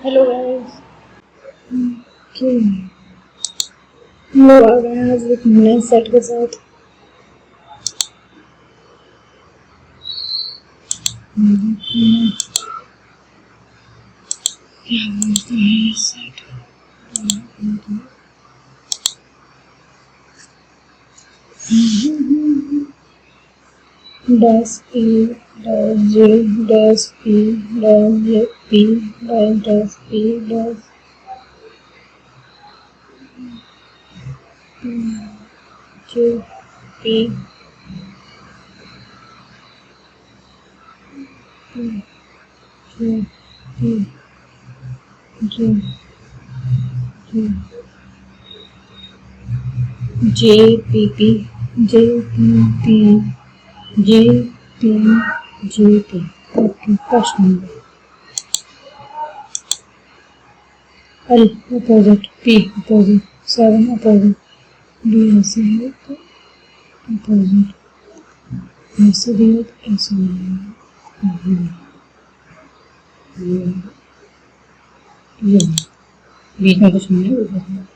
Hello guys. Okay, हम लोग आ गए हैं आज एक नए सेट के साथ। क्या बोलते हैं ये set? Dash E dash J dash P dash J P dash P dash J P J P J J P P J P P J P J P. Okay, first number L opposite, P opposite, 7 opposite, D ऐसे है तो opposite, ऐसे दिया तो ऐसे ये बीच में कुछ नहीं है।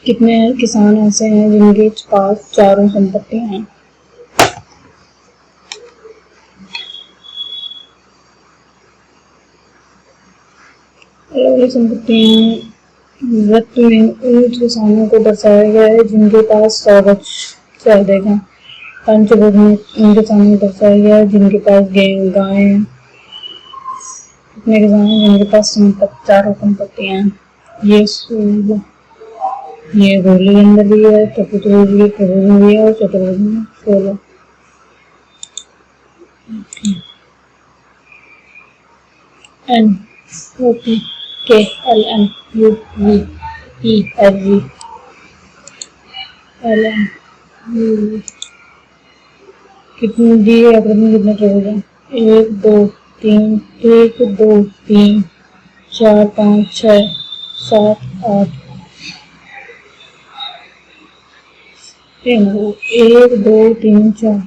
कितने किसान ऐसे हैं जिनके पास चारों संपत्तियां हैं? अलग संपत्तियां वृत्त में उन किसानों को दर्शाया गया है जिनके पास 100 चल देगा। पंचभूत में उन किसानों को दर्शाया गया है जिनके पास गाय है। कितने किसान हैं जिनके पास चारों संपत्तियां हैं? ये गोली के अंदर भी है, चतुर्भुज भी, त्रिभुज में भी है और चतुर्भुज में 16। N O P K L M U V E L V L M U V। कितने दिए आकृति कितने त्रिभुज हैं? 1 2 3 1 2 3 4 5 6 7 8। 1 2 3 4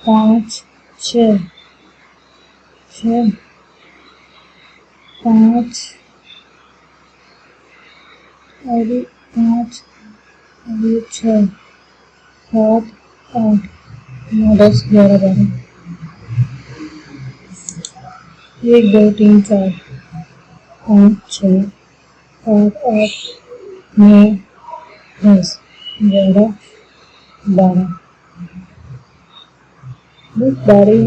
5 6 6 5 और 5 और 6 7 8 9 10 11 12। 1 2 3 4 5 6 7 8 9 10 11 12। बस 12 ही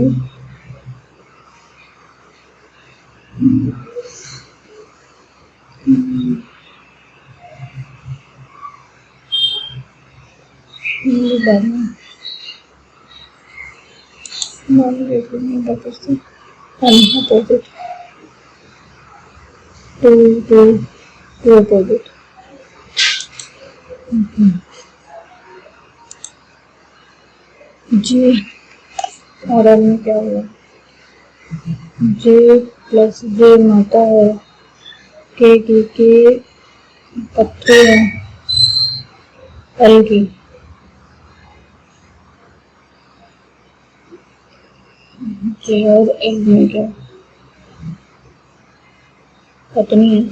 opposite 2 2 2 opposite। J और एल में क्या हुआ? J प्लस J माता है, के पत्नी है, एल की J और एल में क्या पत्नी है?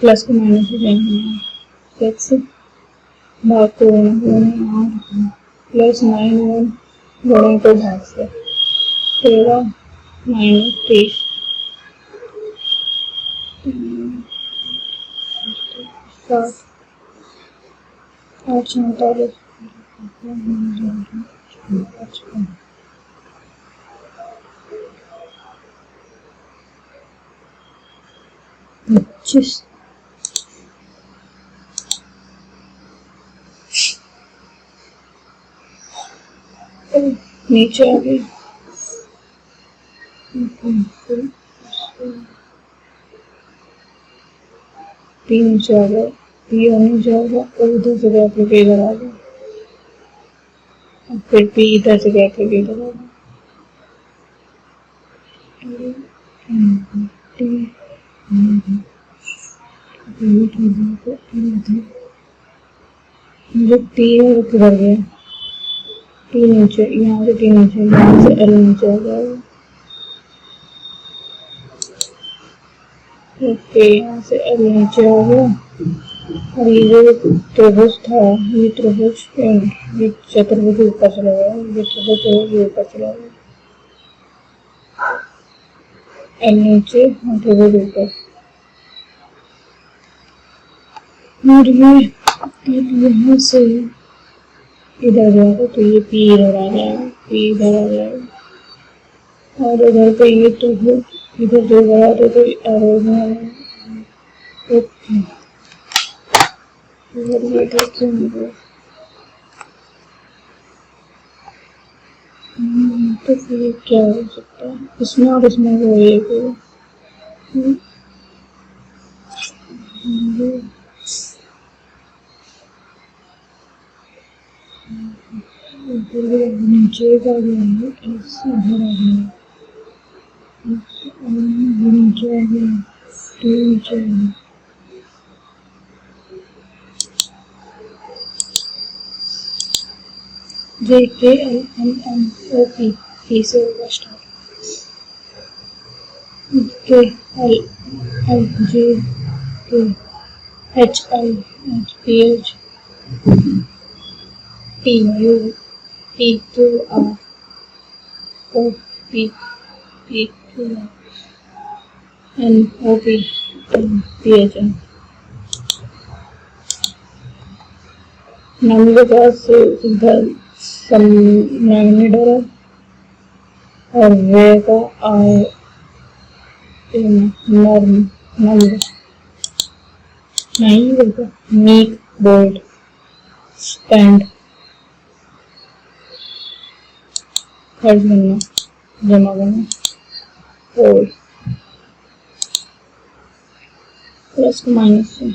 प्लस को माइनस से जाएंगे, 6 भाग को गुणे 8 प्लस 9 गुणे को भाग से 13 माइनस 30 7 8 47 25। नीचे आ गई। पी नीचे आ गया, पी और नीचे आ गया और उधर से गया फिर इधर आ गया और फिर पी इधर से गया फिर इधर आ गया। जो टी है वो किधर गया, टी नीचे, यहाँ से टी नीचे, यहाँ से एल नीचे आ जाएगा। ओके, यहाँ से एल नीचे आ गया। और ये जो त्रिभुज था, ये त्रिभुज, ये चतुर्भुज ऊपर चला गया, ये त्रिभुज है ये ऊपर चला गया, एल नीचे और त्रिभुज ऊपर। और ये यहाँ से इधर जाएगा तो ये पी इधर आ जाएगा, पी इधर आ जाएगा। और इधर पे ये त्रिभुज इधर जो गया तो एरो में ओके। ये क्यों नहीं, तो फिर क्या हो सकता है इसमें और इसमें, वो एक नीचे का गया, ऐसे इधर आ गया, नीचे आ गया, नीचे आ गया। J K L M N O P, P से होगा start, K L L J K H L H P H P U P Q R O P P Q R N O P P H N. Number का से इधर magnetar है और वे का आए norm number नहीं बोलता, meek bolt stand खर्च करना, जमा करना, और प्लस माइनस से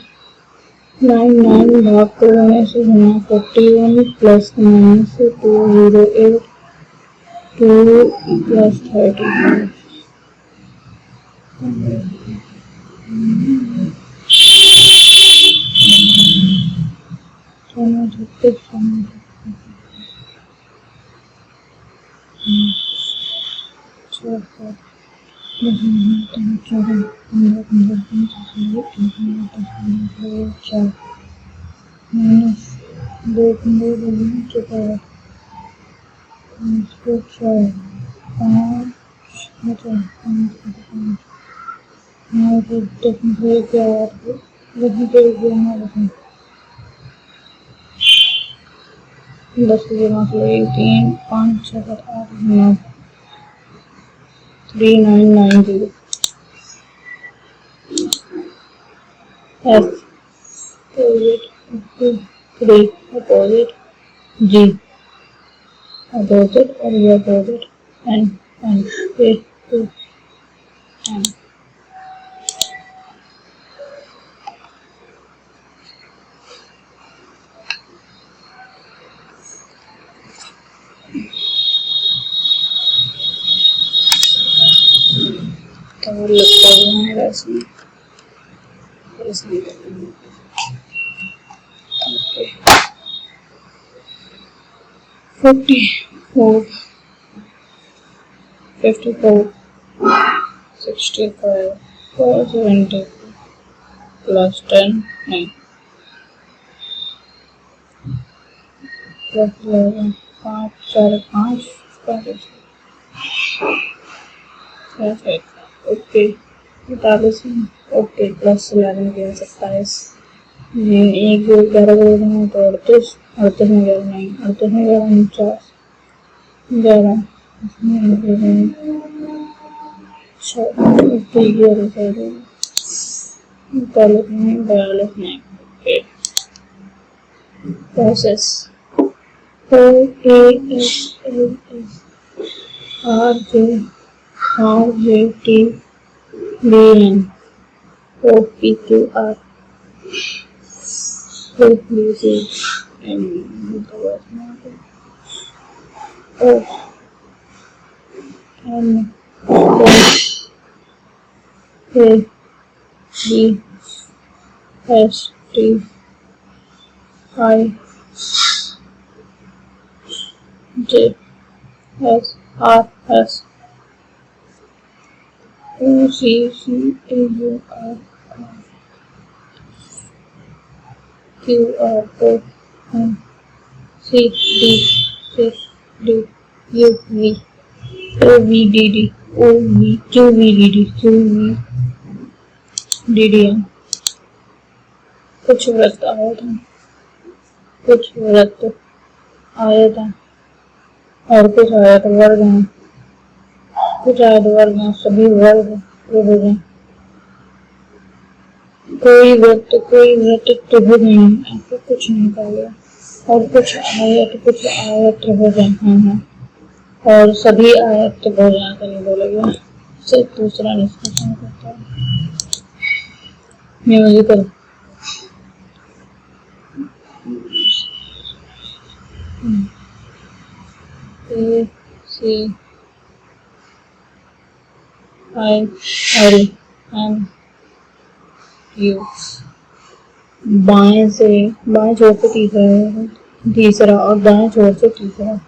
9 भाग को होने से गुना 41 प्लस माइनस से 208 2 प्लस 35 10 के जमा से 3 5 6 7 8 9 3990 F opposite 3 opposite G opposite और ये opposite N N A A N। तो लगता है वैसे 44 54 65 470 plus 10 9 plus 11 5 4 5 plus 8 okay 45 okay plus 11 गया 27 एक 11 में तो 38 38 में 11 नहीं 38 में 11 49 11 process R J T B N O P Q R O N A B S T I J S R S U C C A U R Q R O N C D C D U V O V D D O V Q V D D Q V D D N कुछ व्रत आया था, कुछ व्रत आया था और कुछ आयत वर्ग हैं, कुछ आयत वर्ग हैं, सभी वर्ग त्रिभुज हैं। कोई व्रत त्रिभुज नहीं है, ऐसा कुछ नहीं कहा गया। और कुछ आयत त्रिभुज हैं, हाँ, और सभी आयत त्रिभुज हैं, ऐसा नहीं बोला गया। सिर्फ दूसरा निष्कर्षण करता है। Musical A C I L M U बाएं से बाएं छोर से तीसरा और दाएं छोर से तीसरा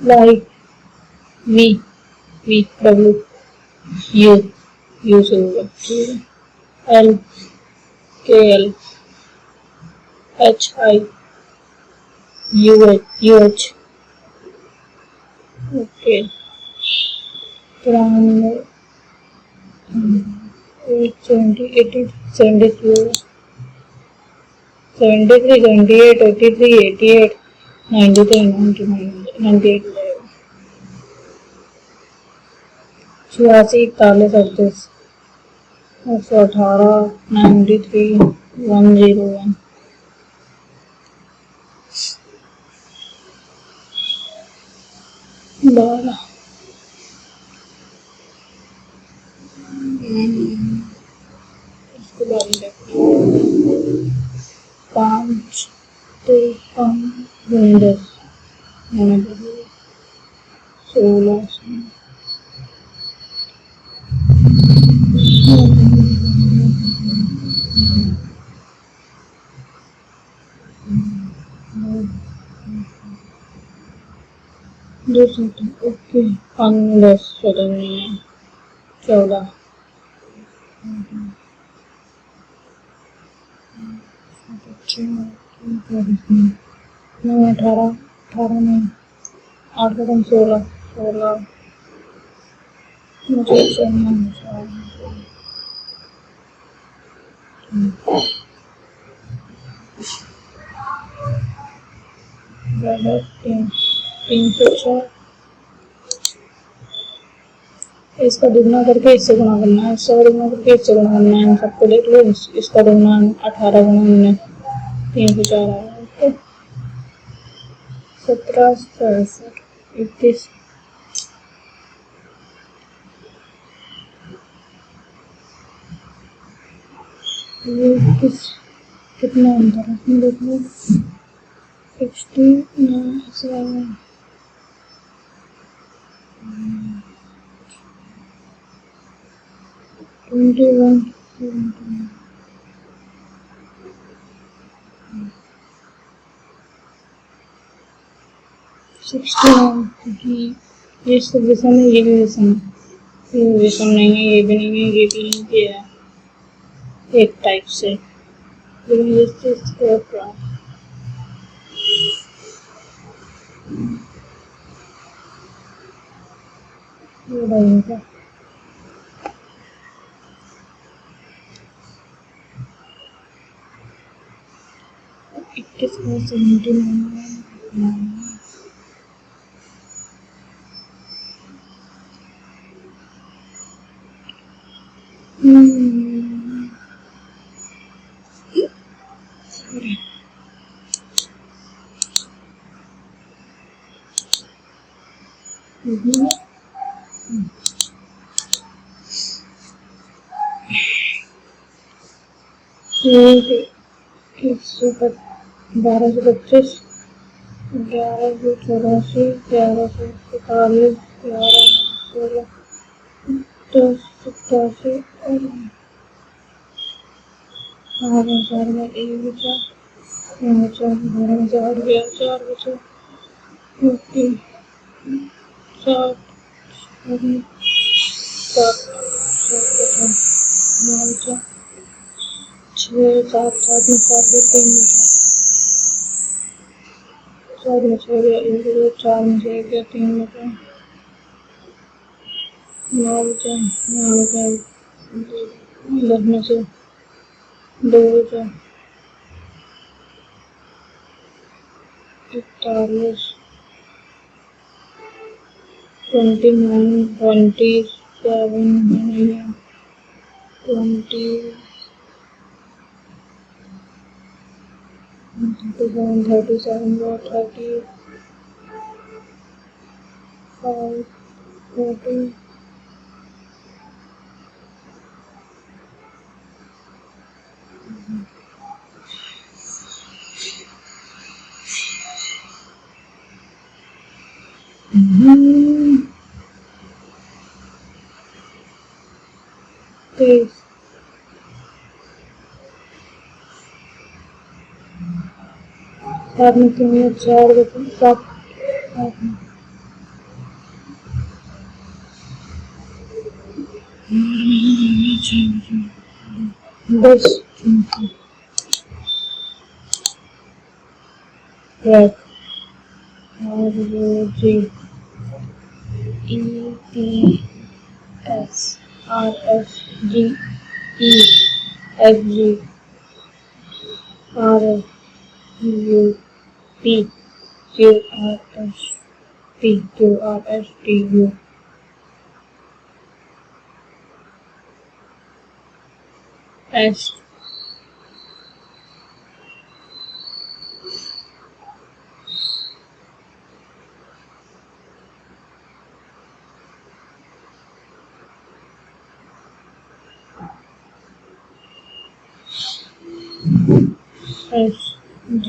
like V V W U से होगा L K L H I U H okay 73 83 73 78 83 88 93 99 98 86 41 38 118 93 101 12 इसके बारे में 5 10 16 ओके 15 14 18 नहीं 8 16 मुझे 3 से 4 इसका दुगना करके इससे गुणा करना है, इसका दुगना करके इससे गुणा करना है, सबको देख लो। इसका दुगना 18 गुणा 19 3 से 4 आया, ओके 17 67 21 कितना अंतर है देख लो 69 21 69 ये सब विषम है, ये भी विषम है, ये विषम नहीं है, ये भी नहीं है, ये भी नहीं किया एक टाइप से, लेकिन ये रहेगा 79 ठीक है। 1225, 1184, 1145, 1116, 1087 और 8000 में एक बचा, 4000 गया, 4 बचा, 50, 7, 7, 7 बचा, 9 बचा, 6, 7, 7 में 7 3 बचा, 4 में 6 गया, 1 बचा, 4 में 6 गया, 3 बचा, 9 बचा, 9 बचा, 10 में से 2 बचा, 41, 29, 27 नहीं है, 20, 37, 37 or 35, 40, 23, 7 में 3 में 4 बचे, 7, 8 में 10, track ROG EPS RSG EFG RFUP QRSTU S SG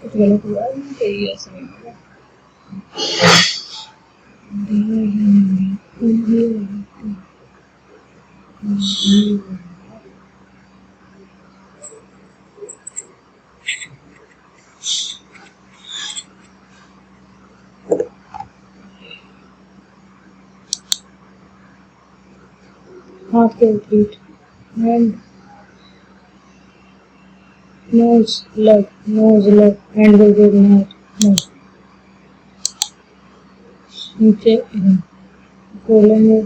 कुछ गलत हुआ है, सही ऐसा नहीं होगा। हाथ के विपरीत, hand nose left, hand will be nose, नीचे खोलेंगे,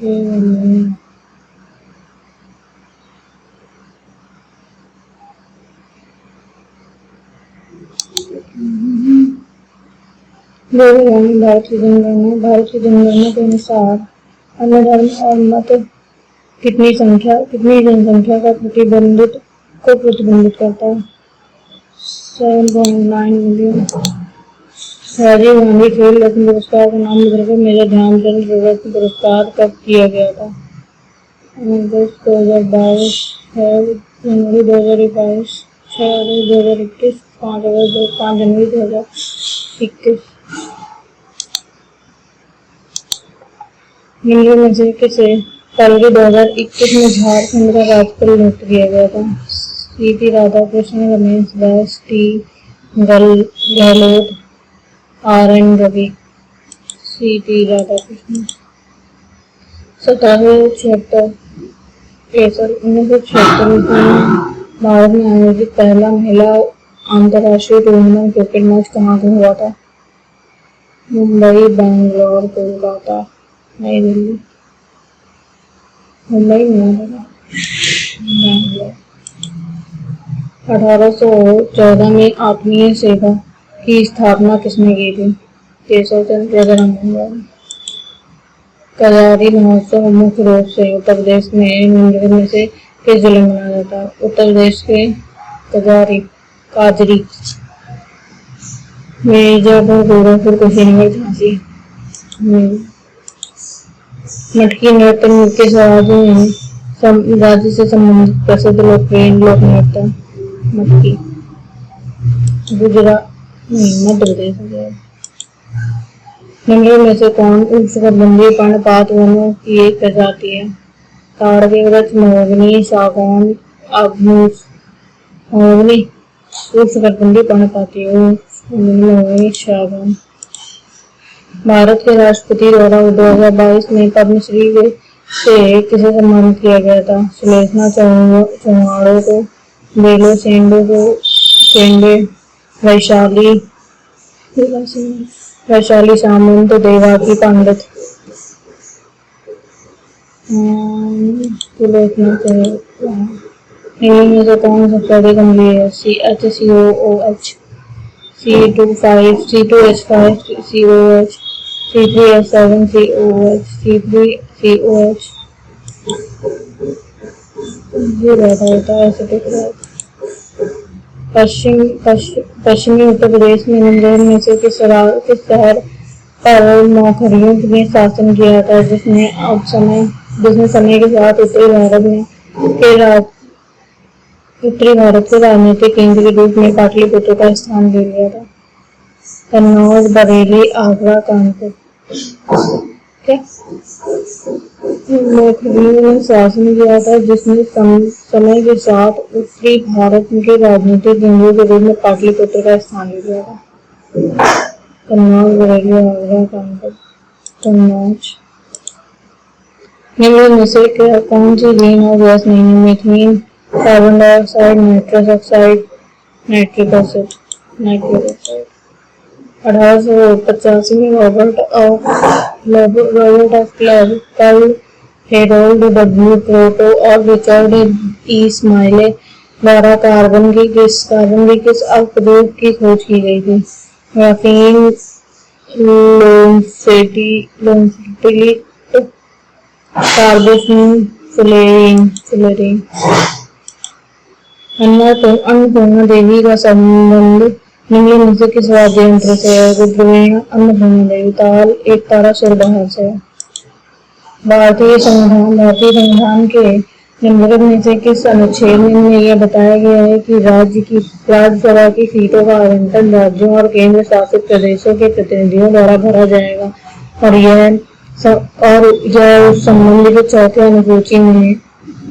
ये बनाएंगे, भारतीय जनगणना के अनुसार अन्य धर्म और मत कितनी जनसंख्या का प्रतिबंधित करता है? 7.9 मिलियन। राजीव गांधी खेल रत्न पुरस्कार का नाम बदलकर मेजर ध्यानचंद रत्न पुरस्कार कब दिया गया था? अगस्त 2022, 6 जनवरी 2022, 6 अगस्त 2021, 5 जनवरी 2021। निम्न में से किसे फरवरी 2021 में झारखंड का राज्यपाल नियुक्त किया गया था? CP Radhakrishnan, Ramesh Bais, T Gehlot, RN रवि। सीपी राधाकृष्णन। 1976 में भारत में आयोजित पहला महिला अंतर्राष्ट्रीय टूर्नामेंट क्रिकेट मैच कहाँ हुआ था? मुंबई, बैंगलोर, कोलकाता, नई दिल्ली। मुंबई में बैंगलोर। 1814 में आत्मीय सेवा की स्थापना किसने की थी? केशव चंद्र रामानुजन। कलारी महोत्सव मुख्य रूप से उत्तर प्रदेश में निम्नलिखित में से किस जिले में मनाया जाता है? उत्तर प्रदेश के काजरी, मिर्जापुर, गोरखपुर, कुशीनगर, झांसी। मटकी नृत्य किस राज्य से संबंधित प्रसिद्ध लोकप्रिय लोक नृत्य? मटकी गुजरात नहीं, मध्य प्रदेश है। निम्नलिखित में से कौन उष्णकटिबंधीय पर्णपात वनों की एक प्रजाति है? ताड़के वृक्ष, महोगनी, सागौन, अबूस। महोगनी उष्णकटिबंधीय पर्णपाती महोगनी, सागौन। भारत के राष्ट्रपति द्वारा 2022 में पद्मश्री से किसे सम्मानित किया गया था? सुलेखना चौहाड़ो को, बेलो सेंडे, वैशाली सामंत, देवाकी पंडित। सुलेखना चौहाड़ो। इनमें से कौन सबसे अधिक अम्लीय है? CHCOOH, C2H5 COH, C3H7 COH, C3COH। ये रहता है एसिडिक रहता। पश्चिमी उत्तर प्रदेश में निम्नलिखित में से किस शहर पर मौखरियों ने शासन किया था, जिसने समय के साथ उत्तरी भारत के राजनीतिक केंद्र के रूप में पाटलिपुत्र का स्थान ले लिया था? कन्नौज, बरेली, आगरा, कानपुर। मौखरियों ने शासन किया था, जिसने समय के साथ उत्तरी भारत के राजनीतिक केंद्रों के रूप में पाटलिपुत्र का स्थान ले लिया था? कन्नौज, बरेली, आगरा, कानपुर। कन्नौज। निम्नलिखित में से कौन सी ग्रीन हाउस गैस नहीं है? Methane, carbon dioxide, nitrous oxide, nitric acid. 1885 में Robert F Curl, Harold W Kroto और रिचर्ड ई स्माइले द्वारा कार्बन की किस अपप्रयोग की खोज की गई थी? ग्राफीन, लोन्सिटिलिट, कार्बोफिन, फुलेरीन। अन्नपूर्णा देवी का संबंध निम्नलिखित में से किस वाद्य यंत्र से है? रुद्रवीणा, अन्नपूर्णा देवी। ताल, एक तारा सुर बाहर से। भारतीय संविधान के निम्नलिखित में से किस अनुच्छेद में यह बताया गया है कि राज्यसभा की सीटों का आवंटन राज्यों और केंद्र शासित प्रदेशों के प्रतिनिधियों द्वारा भरा जाएगा और यह उस संबंध के चौथे अनुसूची में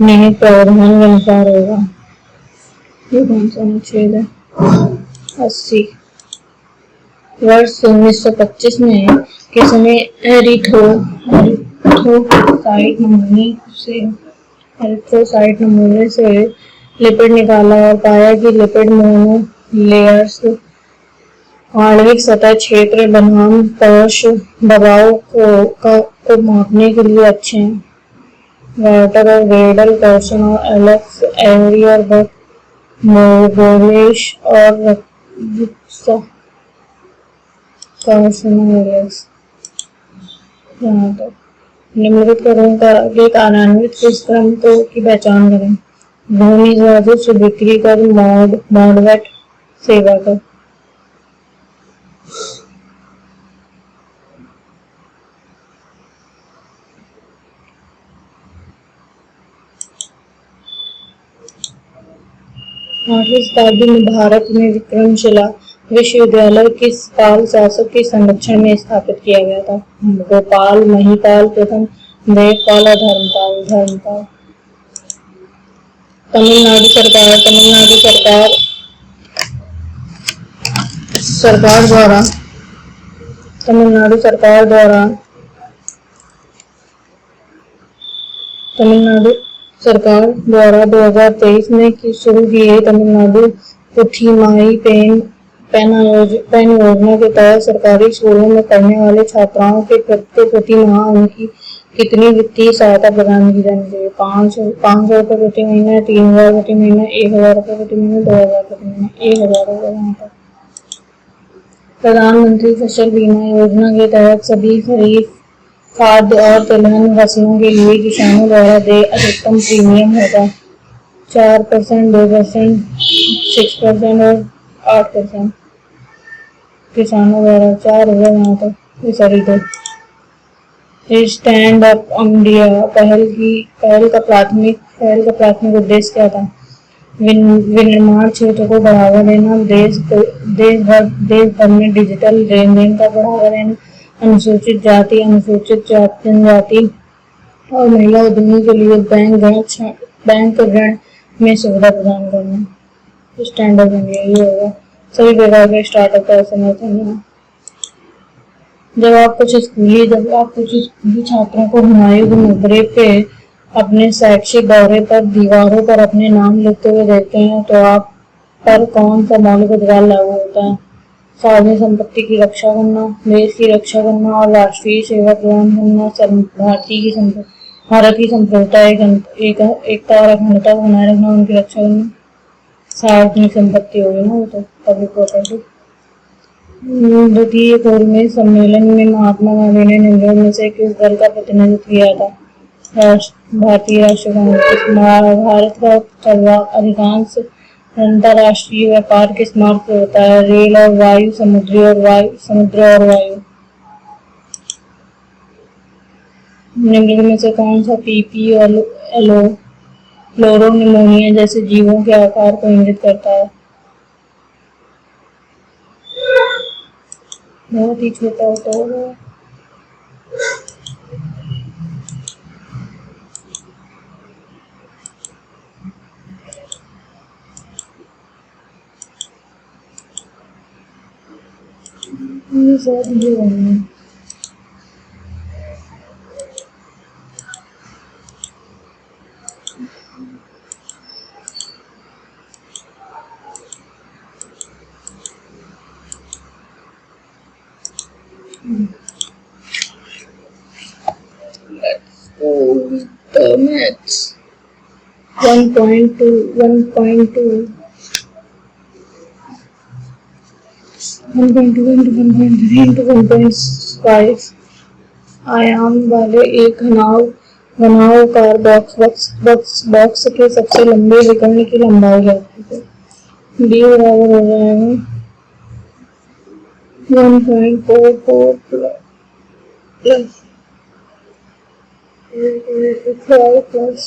निहित प्रावधान के अनुसार होगा? ये कौन सा अनुच्छेद है? 80। वर्ष 1925 में किसने एरिथ्रोसाइट नमूने से लिपिड निकाला और पाया कि लिपिड मोनोलेयर्स आणविक सतह क्षेत्र बनाम कोश दबाव को मापने के लिए अच्छे हैं? वाल्टर और वेडल, कर्सन और एलेक्स, एवरी और बक, मोगोलेश और रक्सा। यहाँ तक। निम्नलिखित करों के कार्यान्वित किस क्रम की पहचान करें? भूमि राजस्व, बिक्री कर, मॉडवेट, सेवा कर। आठवीं शताब्दी में भारत में विक्रमशिला विश्वविद्यालय किस पाल शासक के संरक्षण में स्थापित किया गया था? गोपाल, महिपाल प्रथम, देवपाल और धर्मपाल। तमिलनाडु सरकार द्वारा 2023 में शुरू की गई तमिलनाडु पुथिमाई पेन योजना के तहत सरकारी स्कूलों में पढ़ने वाले छात्राओं के प्रति माह उनकी कितनी वित्तीय सहायता प्रदान की जानी चाहिए? 500 रुपये प्रति महीना, 3000 प्रति महीना, 1000 रुपये प्रति महीना, 2000 प्रति महीना। 1000 रुपये। यहाँ तक। प्रधानमंत्री फसल बीमा योजना के तहत सभी खरीफ, खाद्य और तिलहन फसलों के लिए किसानों द्वारा देय अधिकतम प्रीमियम होगा 4%, 2%, 6% और 8% किसानों द्वारा। 4 हो गए यहाँ तो, सॉरी दो। स्टैंड अप इंडिया पहल का प्राथमिक उद्देश्य क्या था? विनिर्माण क्षेत्र को बढ़ावा देना, देश भर में डिजिटल लेनदेन का बढ़ावा देना, अनुसूचित जाति, जनजाति और महिला उद्यमी के लिए बैंक ऋण में सुविधा प्रदान करना। स्टैंड अप इंडिया ये होगा। सभी प्रकार के स्टार्टअप का समर्थन करना। जब आप कुछ स्कूली छात्रों को हुमायूं के मकबरे पे अपने शैक्षिक दौरे पर दीवारों पर अपने नाम लिखते हुए देखते हैं तो आप पर कौन सा मौलिक अधिकार लागू होता है? सार्वजनिक संपत्ति की रक्षा करना, देश की रक्षा करना और राष्ट्रीय सेवा प्रदान करना, भारत की संप्रभुता, एकता और अखंडता को बनाए रखना, उनकी रक्षा करना। सार्वजनिक संपत्ति होगी ना वो तो, पब्लिक प्रॉपर्टी। द्वितीय गोलमेज सम्मेलन में महात्मा गांधी ने निम्नलिखित में से किस दल का प्रतिनिधित्व किया था? भारतीय राष्ट्रीय कांग्रेस। भारत का अधिकांश अंतर्राष्ट्रीय व्यापार किस मार्ग से होता है? रेल और वायु, समुद्र और वायु। निम्नलिखित में से कौन सा पीपी और फ्लोरोनिमोनिया जैसे जीवों के आकार को इंगित करता है? बहुत ही छोटा होता होगा। ये सब जो है let's go with the maths. 1.2 into 1.3 into 1.5 आयाम वाले एक घनावकार बॉक्स के सबसे लंबे विकर्ण की लंबाई क्या है? डी बराबर हो जाएगा 1.44 प्लस 5 प्लस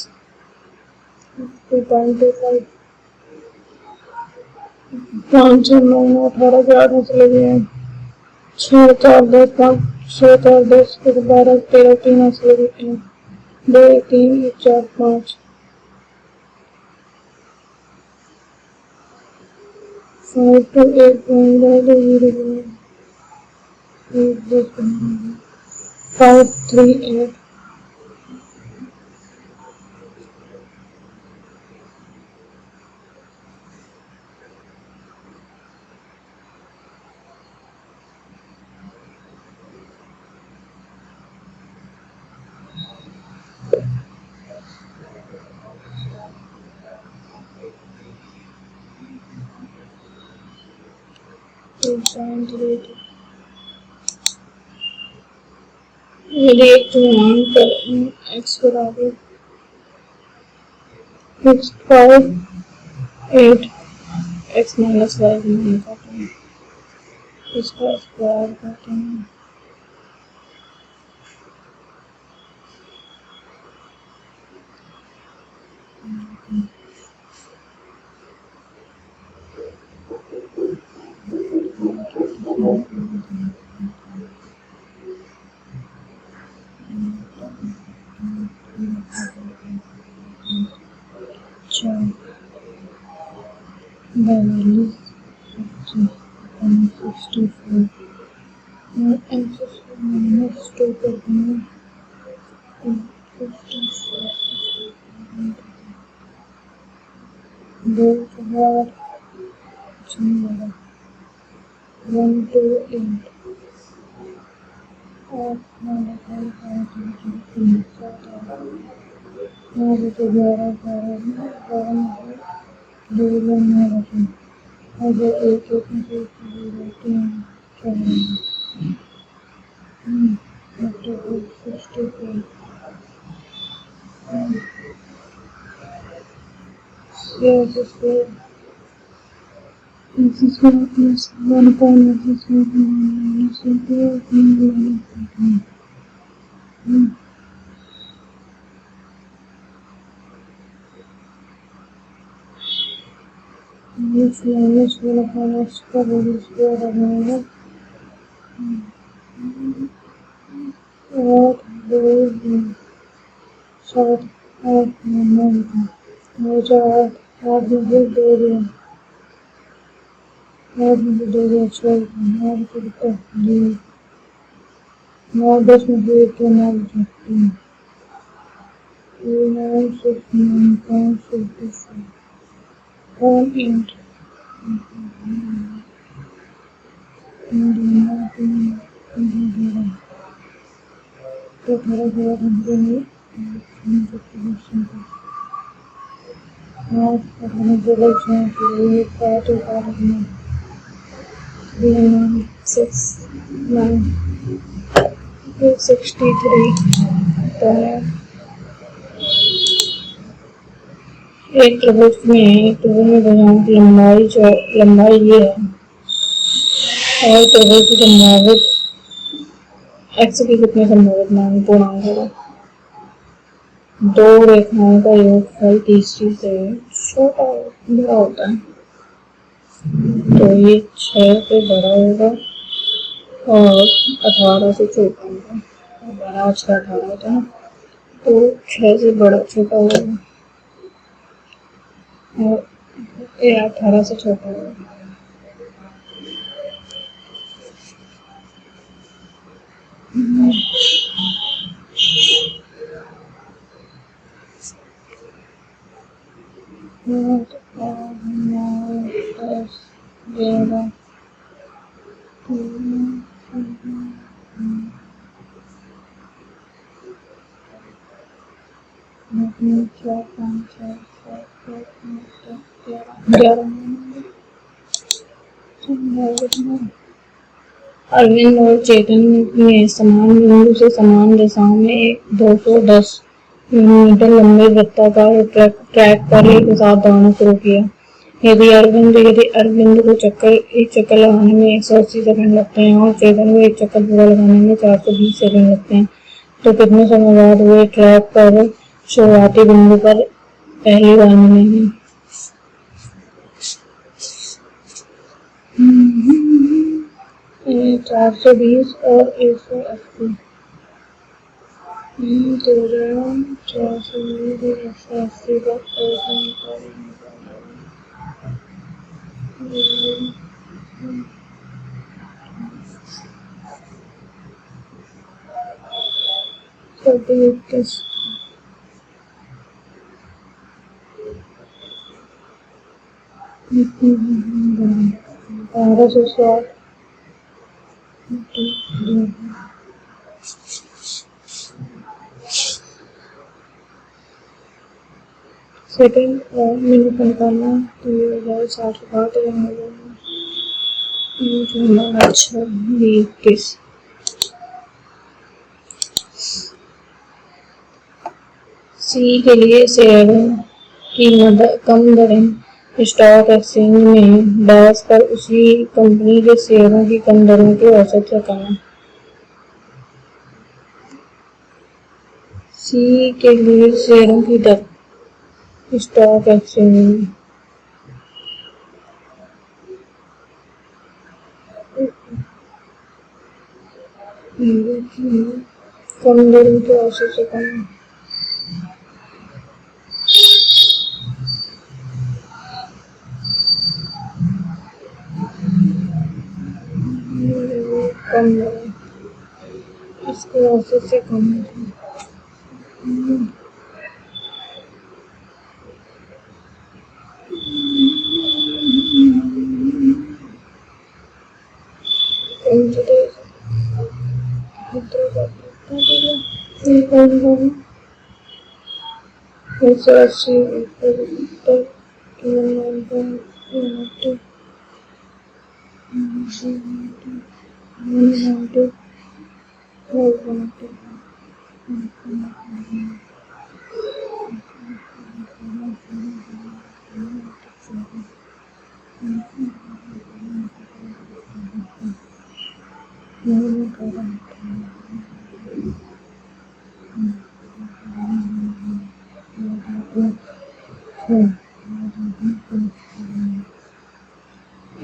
2.25 5 6 9 18 के 8 चले गए 6 4 10 5 6 4 10 12 13 3 चले गए 2 3 4 5 5 to 8.0 5 3 8 यदि एक पूर्णांक पर x बराबर 5 8 x माइनस वाई कहते हैं, इसका स्क्वायर कहते हैं। Here is square. X square plus 1 upon x square minus 2 minus 1 upon x square बनेगा और 2 7 8 9 9 4 8 मुझे 2 दिया 8 मुझे 2 दिया 6 9 कितना 9 10 मुझे 1 9 3 9 6 9 5 6 1 8 तो थोड़ा थोड़ा घंटे में और अपने जगह से लिए पार्ट में 6 9 63 तो एक त्रिभुज में भुजाओं की लंबाई ये है और त्रिभुज की संभावित x की कितने संभावित मान पूर्णांक होगा 2 रेखाओं का योगफल तीसरी से छोटा बड़ा होता है तो ये 6 से बड़ा होगा और 18 से छोटा होगा 12 6 18 होता है तो 6 से बड़ा छोटा होगा और 18 से छोटा होगा अरविंद और चेतन ने समान बिंदु से समान दिशाओं में एक 210 किलोमीटर लंबे वृत्ताकार ट्रैक पर एक साथ दौड़ना शुरू किया। यदि अरविंद को एक चक्कर लगाने में 180 सेकंड लगते हैं और चेतन को एक चक्कर पूरा लगाने में 420 सेकंड लगते हैं तो कितने समय बाद वे ट्रैक पर शुरुआती बिंदु पर पहली बार मिलेंगे। 420 और 180 420 का सेकंड और मिनट निकालना तो ये हो जाए 60 अच्छा 21 सी के लिए शेयरों की कम दरें स्टॉक एक्सचेंज में डैश पर उसी कंपनी के शेयरों की कम दरों के औसत रकम। सी के लिए शेयरों की दर स्टॉक एक्सचेंज में कम दरों के औसत रकम कम इसके औसत से कम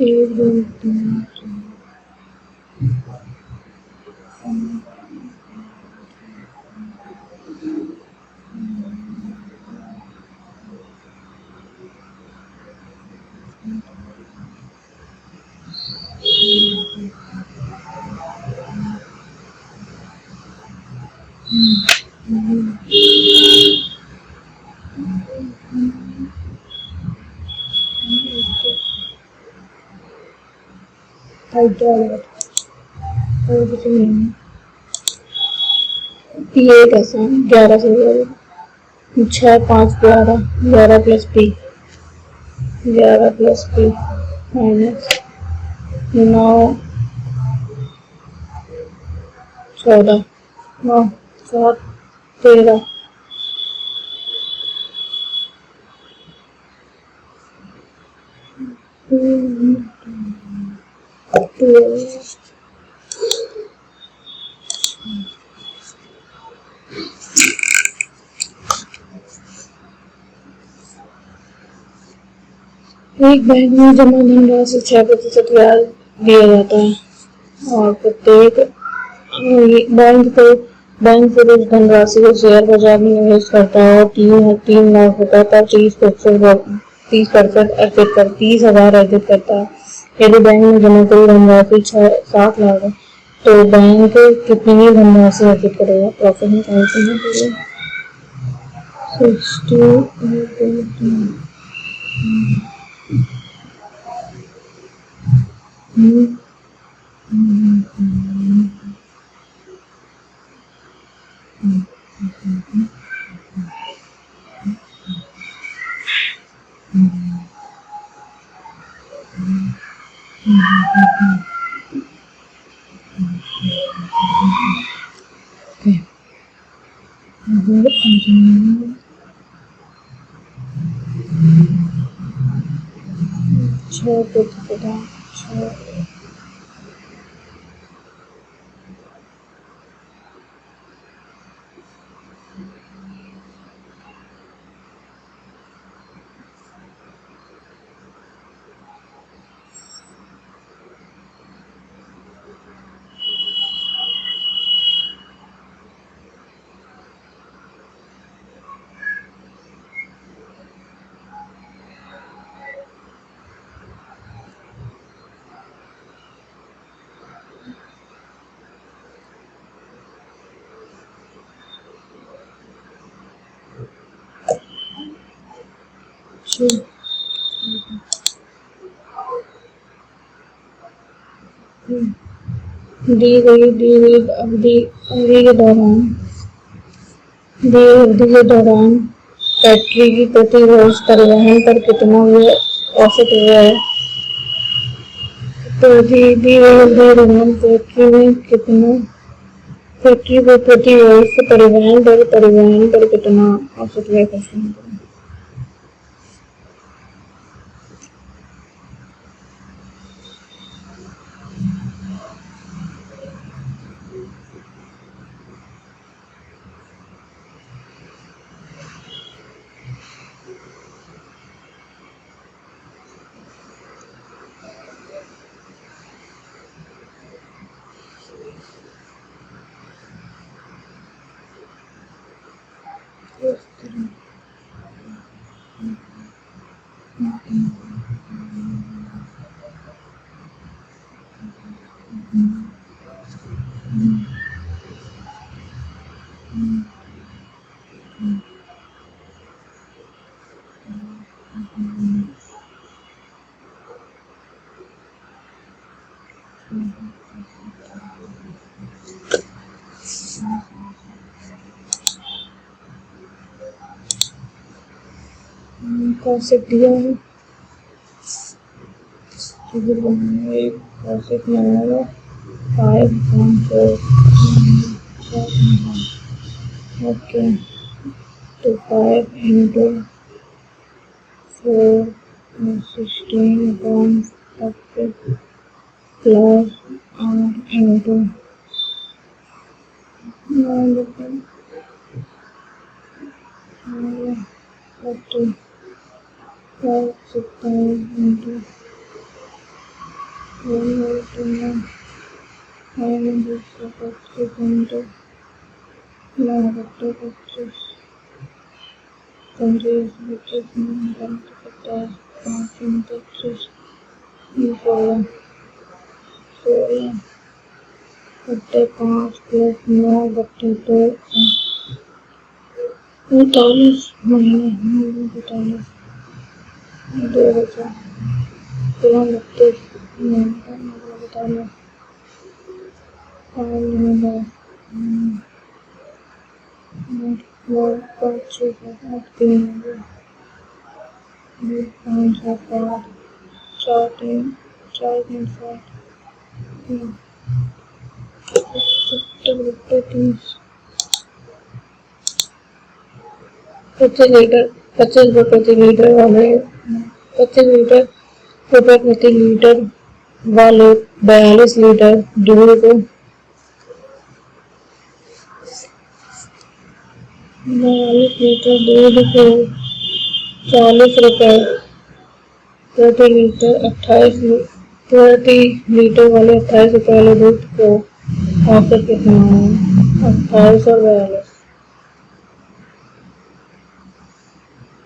एक दो तीन ये कैसा 11 से 6 5 11 11 plus P 11 plus P minus 9 14 9 7 13 एक बैंक में जमा धनराशि 6% ब्याज दिया जाता है और प्रत्येक बैंक फिर उस धनराशि को शेयर बाजार में निवेश करता है और 3 लाख रुपए पर 30% अर्पित कर 30,000 अर्पित करता है। यदि बैंक में जमा करी धनराशि 7 लाख है तो बैंक कितनी धनराशि अर्पित करेगा? प्रॉफिट निकालते हैं पूरे दी गई अवधि के दौरान फैक्ट्री की प्रति वर्ष परिवहन पर कितना औसत हुआ है? तो दी गई अवधि के दौरान फैक्ट्री को प्रति वर्ष परिवहन पर कितना औसत हुआ है? कौशिक दिया है कौशिक नंबर 5.4 ओके तो 5 into 4 16 plus r into बट्टे 5 प्लस 9 बट्टे 2 45 महीने 45 2 बचा 32 45 5 6 7 3 5 7 4 3 4 3 7 3 25 रुपये प्रति लीटर वाले 42 लीटर दूध को 40 रुपये प्रति लीटर 30 लीटर वाले 28 रुपये वाले दूध को औसत कितना है 28 और 42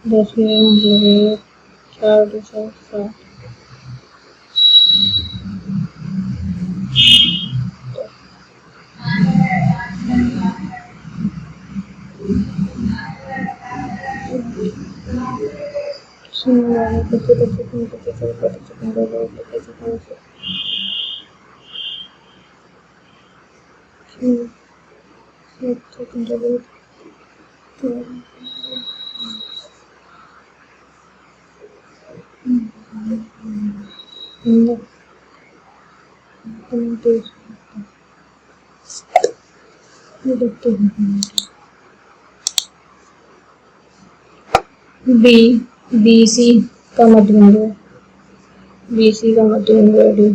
10 मतलब 4 2 7 BC का मध्य बिंदु डी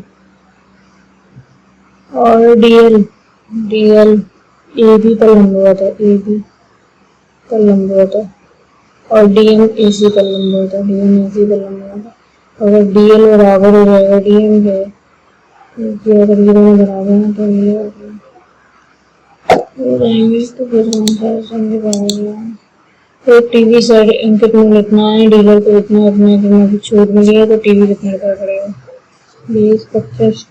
और DL AB पर लंबवत है और DM AC पर लंबवत है अगर DL बराबर हो जाएगा DM के अगर ये दोनों बराबर हैं तो ये हो जाएंगे तो फिर समझ पाएंगे तो टीवी साइड इनके को लिखना है डीलर को इतना अपने की छूट मिली है तो टीवी कितने का पड़ेगा 20 25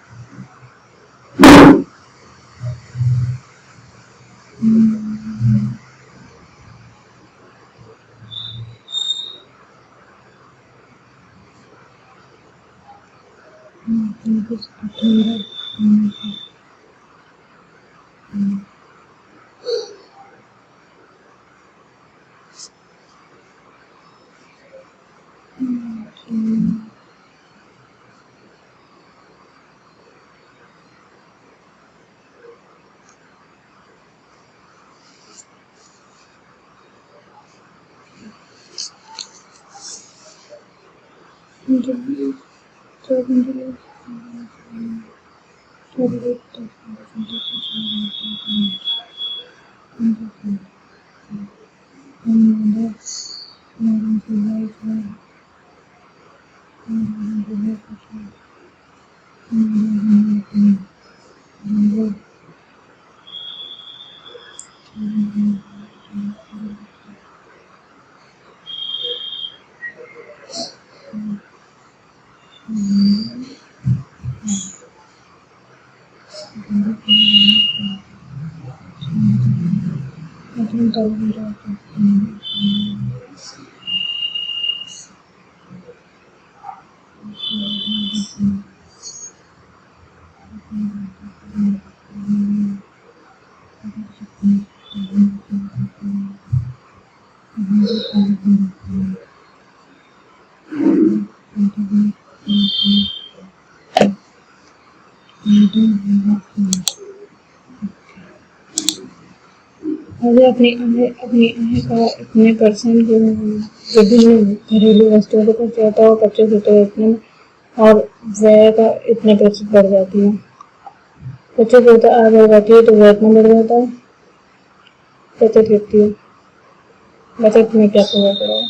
अपनी आय का इतने परसेंट विभिन्न घरेलू वस्तुओं पर खर्च होता है और 25 रुपये इतने और व्यय का इतने प्रतिशत बढ़ जाती है 25 रुपये आय बढ़ जाती है तो व्यय इतना बढ़ जाता है बचत लिखती हूँ, बचत में क्या पूरा करो।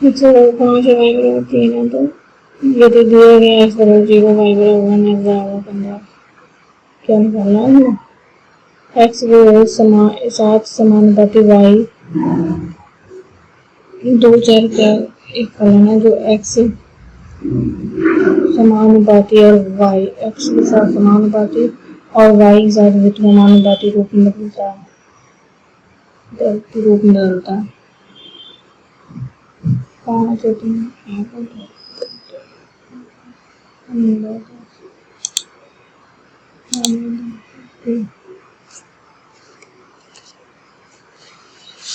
चलो 5 वाइब्रो 3 है, तो ये तो दिया गया है। चलो 0 वाइब्रो 1 है, 15 क्या निकालना है हमें। एक्स वो सात समानुपाती वाई, दो चर का एक फलन है जो एक्स समानुपाती और वाई एक्स के साथ समानुपाती और वाई के साथ व्युत्क्रमानुपाती रूप में बदलता है, रूप में बदलता है। 5 और 3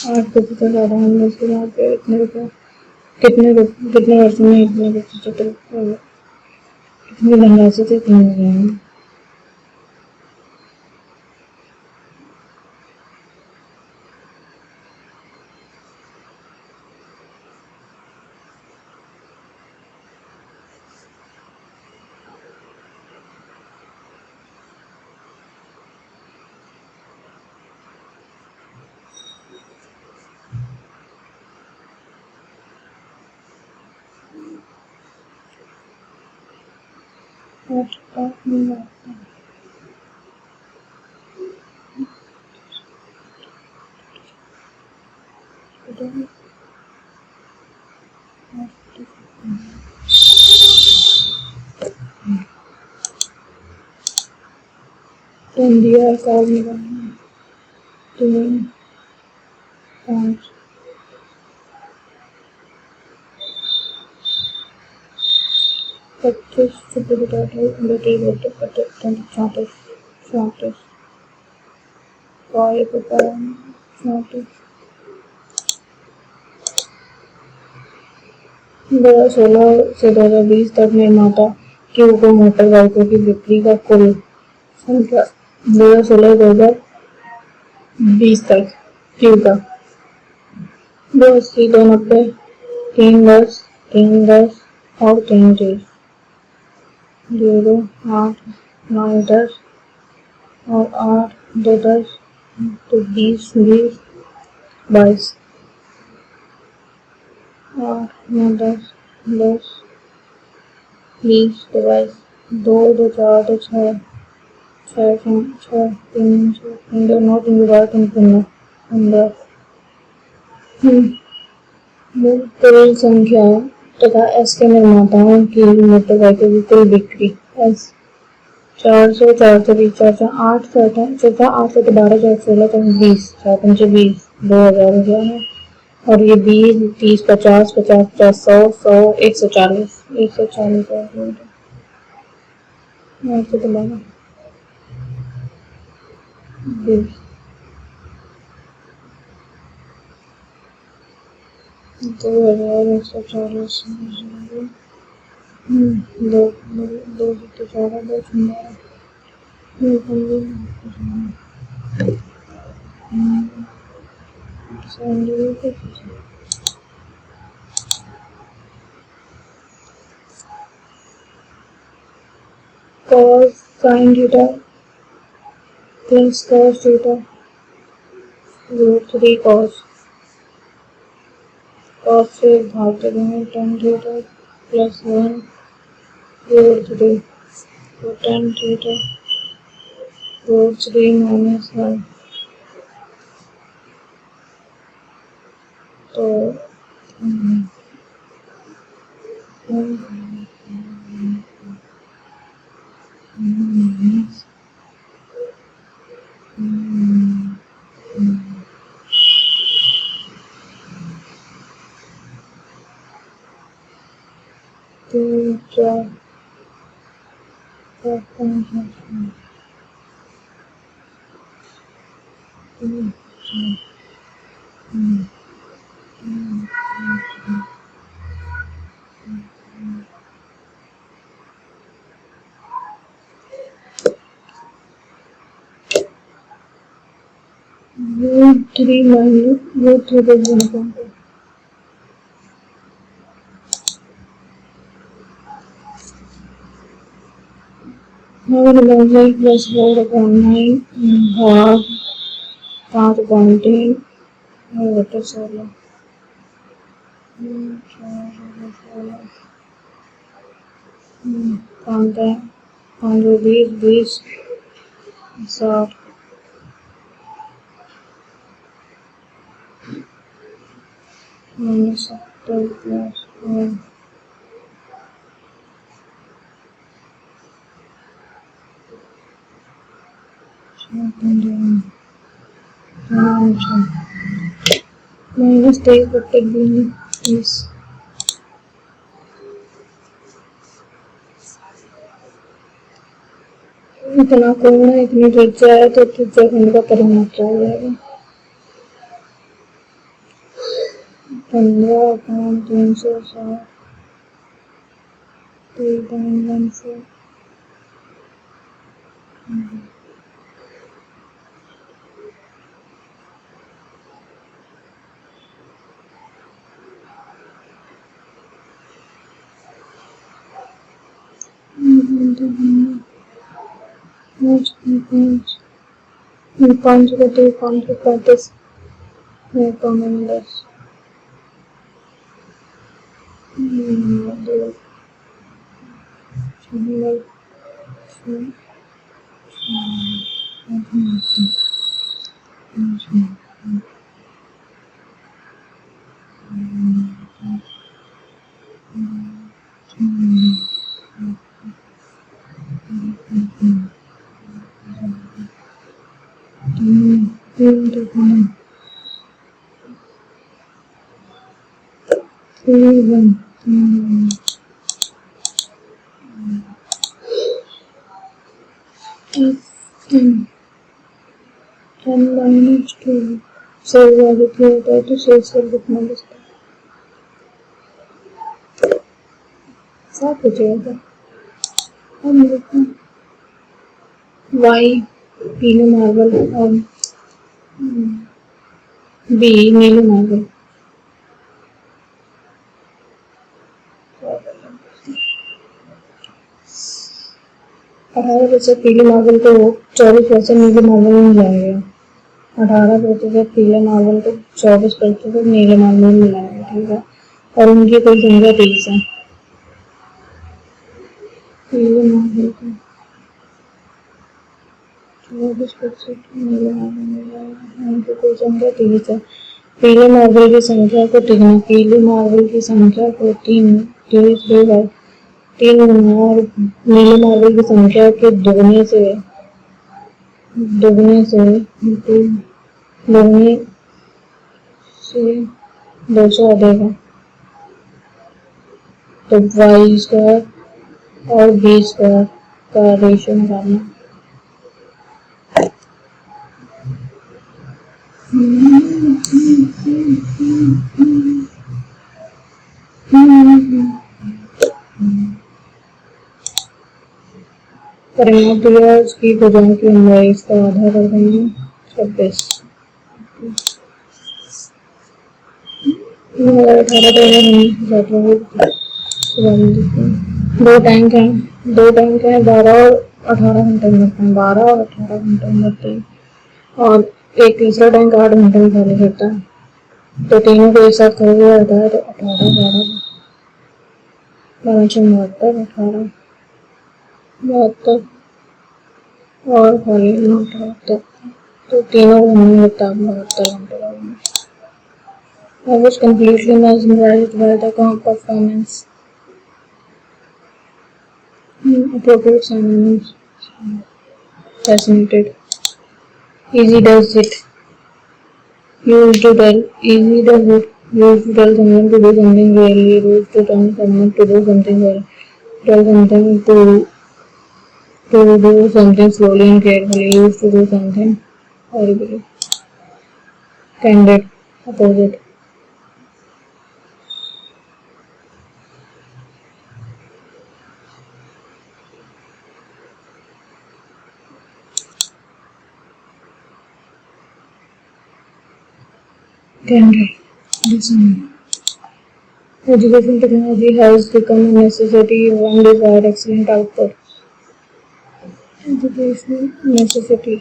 8 प्रतिशत ज्यादा होंगे। उसके बाद कितने वर्ष में इतने प्रतिशत कितनी धनराशि से इतने हो जाएंगे। इंडिया 3 5 25 2016 से 2020 तक निर्माता क्यू को मोटर बाइकों की बिक्री का कुल संख्या 2016-2020 तक क्यू का 280, 290, 310, 310 और 330, 0, 8, 9, 10 और 8, 2, 10 तो 20, 20, 22, 8, 9, 10, 10, 20 तो 22, 2, 2, 4, 2, 6, 6, 6, 3, 3, 2, 9, 3, 12, 3, 15, 15 कुल संख्या तथा एस के निर्माताओं की मोटर बाइकों की कुल बिक्री एस 400, 420, 408, 408, 12, 416, 20, 420, 2000 हो गया है। और ये 20, 30, 50, 50, 50, 100, 100, 140, 140 ऐसे तो लगा 20, 2140, 2 तो 14, 2 cos sin theta plus cos theta √3 cos से भाग करेंगे tan theta plus 1 √3 तो tan theta √3 minus 1 तो √3 minus √3 को गुणा करेंगे और लॉजिक प्लस 4/9 भाग 5/3 और बटे 16 5 है 5 20 60 -70 प्लस -23/20 इतना कोण है, इतनी त्रिज्या है तो त्रिज्या खंड का परिमाप क्या हो जाएगा? 15/360 3.14 5 का 535 10 -2 सही वाले किया होता है तो सही से लिखना बचता है। साफ हो जाएगा। हम लिखते वाई पीले मार्बल और बी नीले मार्बल। 18% पीले मार्बल को 24% नीले मार्बल में मिलाएंगे। 18% पीले मार्बल को 24% नीले मार्बल में मिलाएंगे, ठीक है। और उनकी कुल संख्या 30 है। पीले मार्बल को 24% नीले मार्बल में मिलाएंगे, उनकी कुल संख्या 30 है। पीले मार्बल की संख्या को टिकना, पीले मार्बल की संख्या को 3 गुना और नीले मार्बल की संख्या के दुगने से 200 आ देगा। तो वाई स्क्वायर और बी स्क्वायर का रेशियो निकालना। परिमाप दिया, उसकी भुजाओं की लंबाई इसका आधा कर देंगे 26। 2 टैंक हैं 12 और 18 घंटे में भरते हैं, 12 और 18 घंटे में भरते हैं। और एक तीसरा टैंक 8 घंटे में खाली करता है। तो तीनों को एक साथ कर दिया जाता है तो 18 12 18 72 और खाली 72। तो तीनों को हमने लगता है 72 घंटे लगेंगे। I was completely mesmerized by the performance. Appropriate synonyms. Fascinated. Easy does it. Used to tell. Easy does it. Used to tell someone to do something really. Used to tell someone to do something well. Tell something to do something slowly and carefully. Used to do something horribly. Candid. Opposite. Candid. Listen. Education technology has become a necessity. One desired excellent output. educational necessity.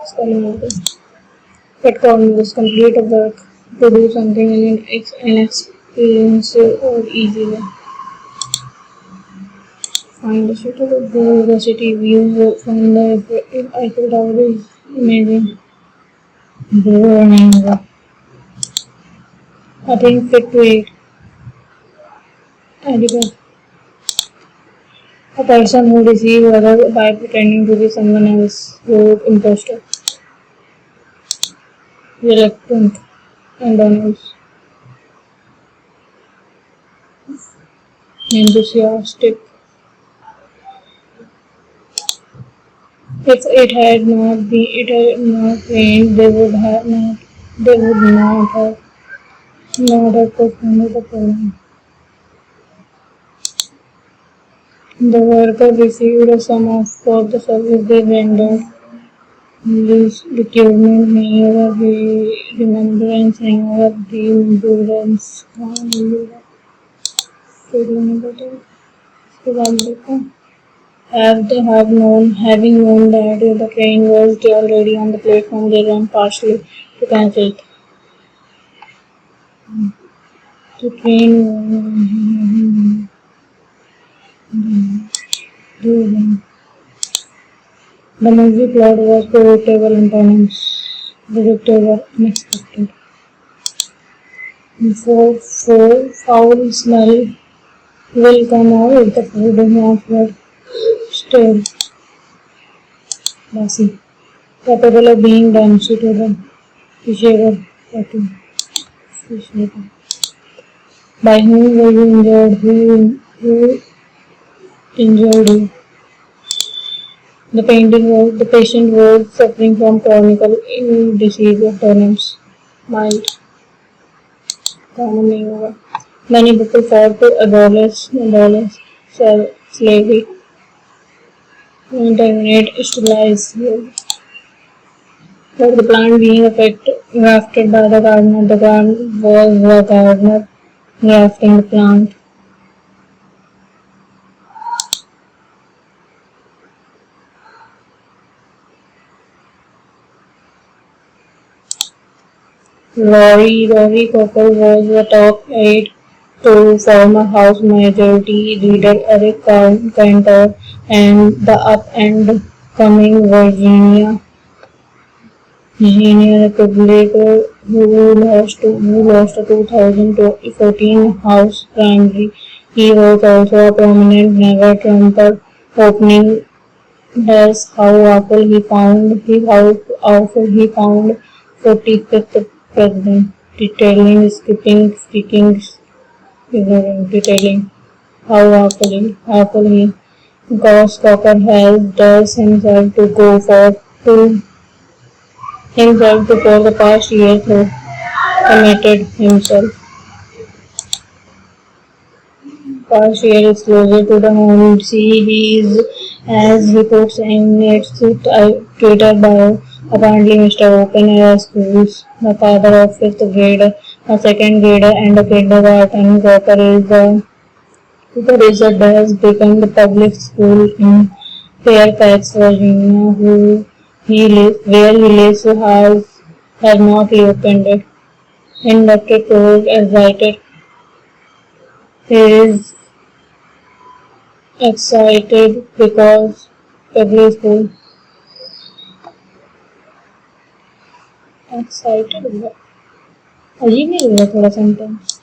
इसका नाम होगा but was complete a work to do something in an experience or easy way. Find the suitable the city view from the Eiffel Tower is amazing. Burning. I think fit to eat. Edible. A person who deceives others by pretending to be someone else. Road imposter. Reluctant. And honest. Enthusiastic. If it had not rained, they would not have performed the program. The worker received a sum of for the service they rendered. Requirement नहीं होगा remembrance नहीं होगा remembrance इसके बाद देखो having known that the train was already on the platform, they ran partially to cancel it. The train the movie plot was predictable and turns predictable unexpected. Foul smell will come out if the food is not well stale. Messy. Capable of being done suitable. Fisherable. Fisherable. By whom were you injured? Who injured you? The patient was suffering from chronic disease of Turner's mild. Many people fought to abolish slavery, terminate, sterilize. But the plant being grafted by the gardener, the ground was the gardener grafting the plant. Rory Cocker was the top aide to former House Majority Leader Eric Cantor and the up-and-coming Virginia Republic who lost the 2014 House primary. He was also a prominent never-Trumper, opening tells how awful he found 45th president, detailing how awful he Goss Cocker has does himself to for the past year to committed himself. Past year is closer to the home. See, he is, as he puts in its Twitter bio, apparently Mr. Open Air Schools, the father of 5th grader, a 2nd grader, and a kindergarten. Cooper has become the public school in Fairfax, Virginia, where he lives has not reopened it. And Dr. Told excited. He is excited because public school excited हुआ अजीब नहीं हुआ थोड़ा sentence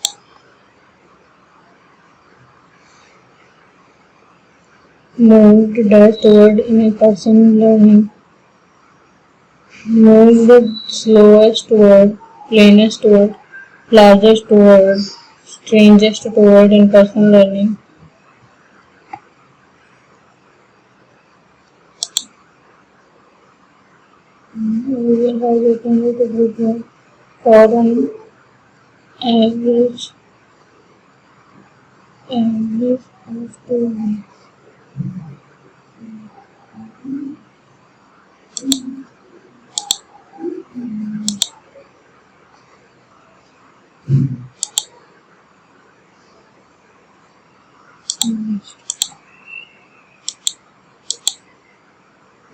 moved dash toward in-person learning moved slowest toward plainest toward largest toward strangest toward in-person learning we will have opened it a good one for an average of 2 months.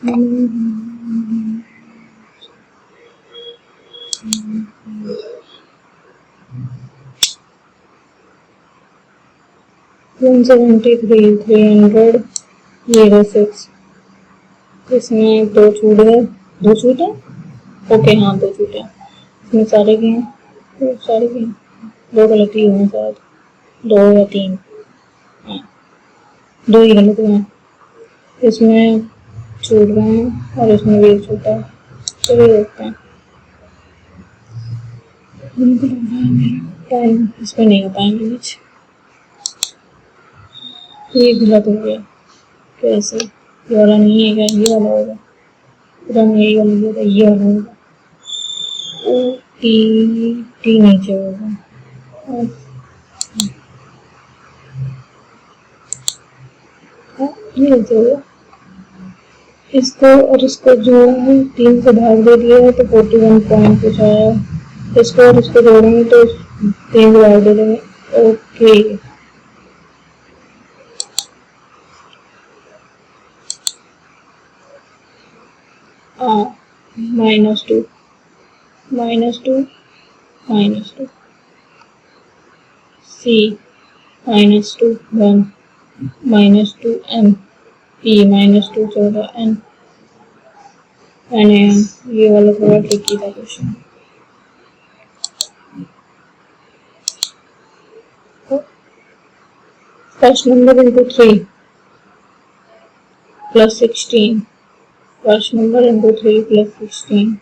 173,300,06। इसमें दो छूट है, okay हाँ दो छूट है। इसमें सारे के हैं, सारे के हैं, दो गलती हुई शायद, दो या तीन, हाँ दो ही गलत हुए हैं। इसमें छूट गए हैं और इसमें भी एक छूटा है। चलिए देखते हैं। टाइम इसमें नहीं हो पाएंगे कुछ, ये गलत हो गया। कैसे? ये वाला नहीं है क्या? ये वाला होगा, पूरा यही वाला होगा, ये वाला होगा। ओ टी नीचे होगा, ये नीचे होगा। इसको और इसको जो है 3 से भाग दे दिया है तो 41 पॉइंट कुछ आया। इसको और इसको जोड़ेंगे तो 3 से भाग दे देंगे। Okay -2 -2 -2 C -2 1 -2 M P -2 14 N ये वाला थोड़ा ट्रिकी था question. First number into 3 plus 16, first number into 3 plus 16,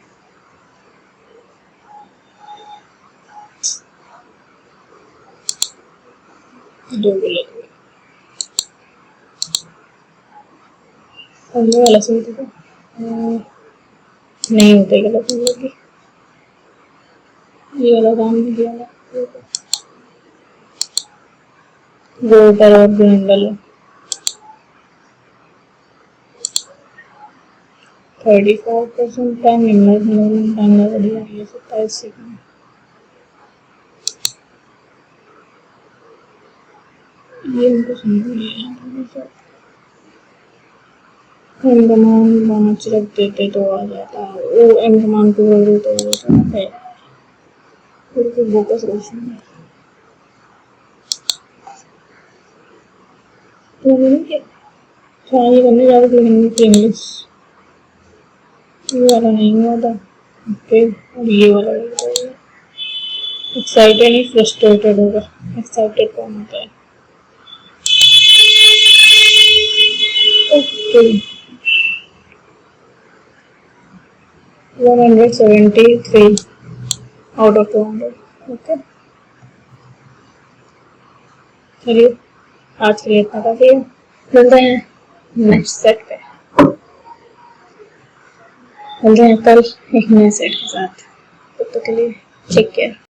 दो गलत हुए। ये वाला सही था, नहीं होते गलत हो जाएगी। ये वाला काम नहीं किया ना, वोटर और ग्रेंडल 35% टाइम मिनिमम टाइम लगा दिया है 27 सेकंड। ये उनको समझ नहीं आया। एम कमांड 5 रख देते तो आ जाता, वो एम कमांड को बोल देते तो है फिर फोकस रोशन है तो नहीं क्या ट्राई करने जा रहे थे इंग्लिश। ये वाला नहीं हुआ था, ओके और ये वाला एक्साइटेड नहीं फ्रस्ट्रेटेड होगा। एक्साइटेड कौन होता है? Okay 173 out of 200। ओके चलिए आज के लिए इतना काफी है, मिलते हैं नेक्स्ट सेट पे, मिलते हैं कल एक नए सेट के साथ। तब तक के लिए टेक केयर।